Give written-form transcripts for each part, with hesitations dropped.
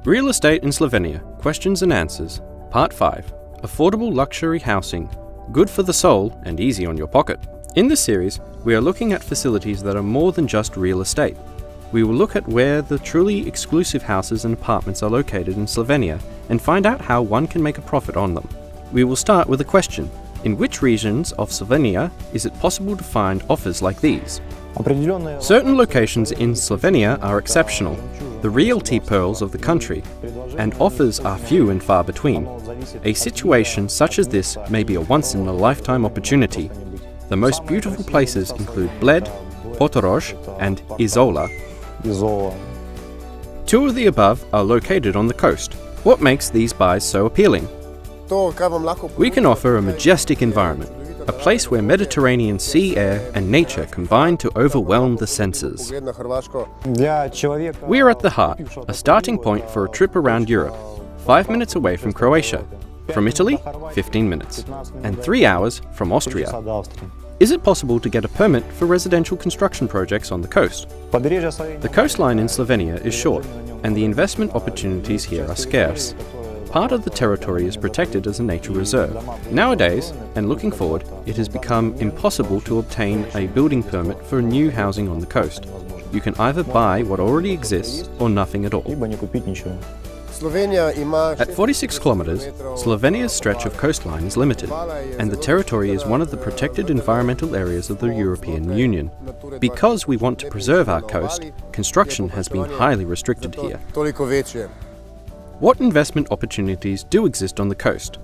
Real Estate in Slovenia, Questions and Answers, Part 5, Affordable Luxury Housing, Good for the Soul and Easy on Your Pocket. In this series, we are looking at facilities that are more than just real estate. We will look at where the truly exclusive houses and apartments are located in Slovenia and find out how one can make a profit on them. We will start with a question. In which regions of Slovenia is it possible to find offers like these? Certain locations in Slovenia are exceptional, the realty pearls of the country, and offers are few and far between. A situation such as this may be a once-in-a-lifetime opportunity. The most beautiful places include Bled, Portorož, and Izola. Two of the above are located on the coast. What makes these buys so appealing? We can offer a majestic environment, a place where Mediterranean sea air and nature combine to overwhelm the senses. We are at the heart, a starting point for a trip around Europe, 5 minutes away from Croatia, from Italy, 15 minutes, and 3 hours from Austria. Is it possible to get a permit for residential construction projects on the coast? The coastline in Slovenia is short, and the investment opportunities here are scarce. Part of the territory is protected as a nature reserve. Nowadays, and looking forward, it has become impossible to obtain a building permit for new housing on the coast. You can either buy what already exists or nothing at all. At 46 kilometers, Slovenia's stretch of coastline is limited, and the territory is one of the protected environmental areas of the European Union. Because we want to preserve our coast, construction has been highly restricted here. What investment opportunities do exist on the coast?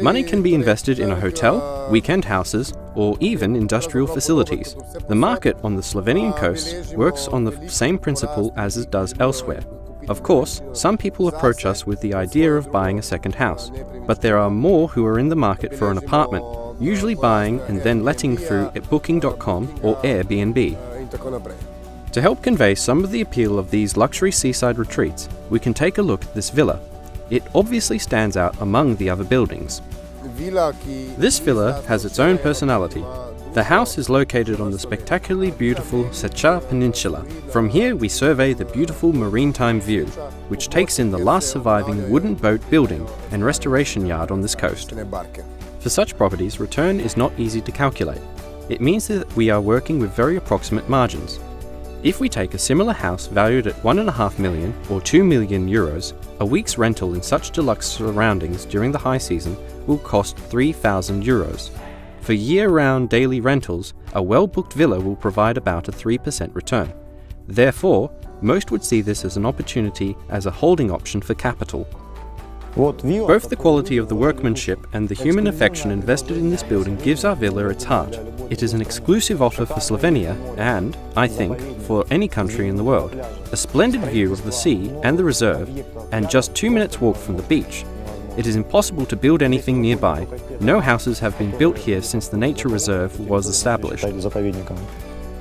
Money can be invested in a hotel, weekend houses, or even industrial facilities. The market on the Slovenian coast works on the same principle as it does elsewhere. Of course, some people approach us with the idea of buying a second house, but there are more who are in the market for an apartment, usually buying and then letting through Booking.com or Airbnb. To help convey some of the appeal of these luxury seaside retreats, we can take a look at this villa. It obviously stands out among the other buildings. This villa has its own personality. The house is located on the spectacularly beautiful Seča Peninsula. From here we survey the beautiful maritime view, which takes in the last surviving wooden boat building and restoration yard on this coast. For such properties, return is not easy to calculate. It means that we are working with very approximate margins. If we take a similar house valued at 1.5 million or 2 million euros, a week's rental in such deluxe surroundings during the high season will cost 3,000 euros. For year-round daily rentals, a well-booked villa will provide about a 3% return. Therefore, most would see this as an opportunity as a holding option for capital. Both the quality of the workmanship and the human affection invested in this building gives our villa its heart. It is an exclusive offer for Slovenia and, I think, for any country in the world. A splendid view of the sea and the reserve, and just 2 minutes walk from the beach. It is impossible to build anything nearby. No houses have been built here since the nature reserve was established.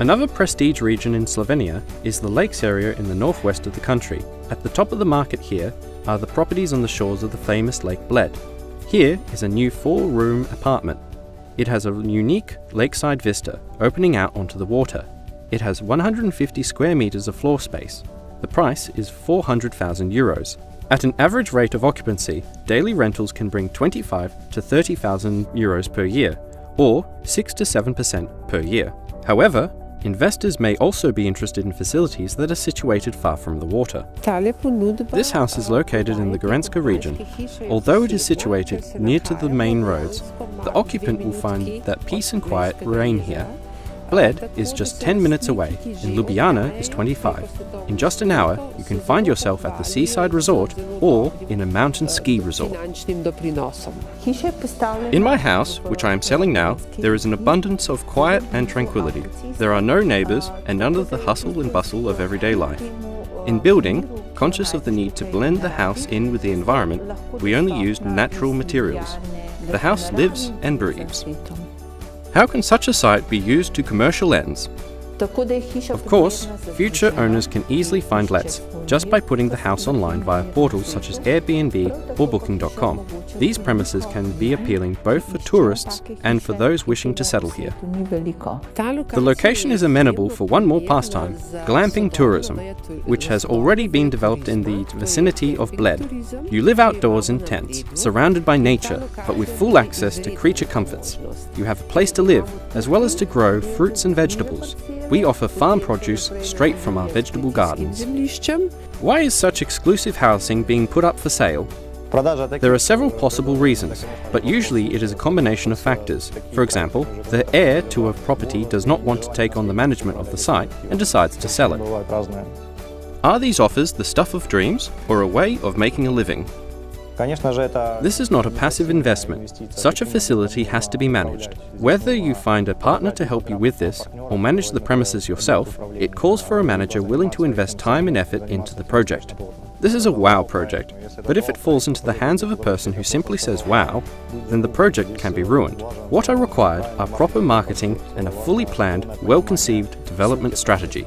Another prestige region in Slovenia is the lakes area in the northwest of the country. At the top of the market here are the properties on the shores of the famous Lake Bled. Here is a new 4-room apartment. It has a unique lakeside vista opening out onto the water. It has 150 square meters of floor space. The price is 400,000 euros. At an average rate of occupancy, daily rentals can bring 25 to 30,000 euros per year, or 6 to 7% per year. However, investors may also be interested in facilities that are situated far from the water. This house is located in the Gorenjska region. Although it is situated near to the main roads, the occupant will find that peace and quiet reign here. Bled is just 10 minutes away, and Ljubljana is 25. In just an hour, you can find yourself at the seaside resort or in a mountain ski resort. In my house, which I am selling now, there is an abundance of quiet and tranquility. There are no neighbors and none of the hustle and bustle of everyday life. In building, conscious of the need to blend the house in with the environment, we only used natural materials. The house lives and breathes. How can such a site be used to commercial ends? Of course, future owners can easily find lets just by putting the house online via portals such as Airbnb or Booking.com. These premises can be appealing both for tourists and for those wishing to settle here. The location is amenable for one more pastime, glamping tourism, which has already been developed in the vicinity of Bled. You live outdoors in tents, surrounded by nature, but with full access to creature comforts. You have a place to live, as well as to grow fruits and vegetables. We offer farm produce straight from our vegetable gardens. Why is such exclusive housing being put up for sale? There are several possible reasons, but usually it is a combination of factors. For example, the heir to a property does not want to take on the management of the site and decides to sell it. Are these offers the stuff of dreams or a way of making a living? This is not a passive investment. Such a facility has to be managed. Whether you find a partner to help you with this or manage the premises yourself, it calls for a manager willing to invest time and effort into the project. This is a wow project, but if it falls into the hands of a person who simply says wow, then the project can be ruined. What are required are proper marketing and a fully planned, well-conceived development strategy.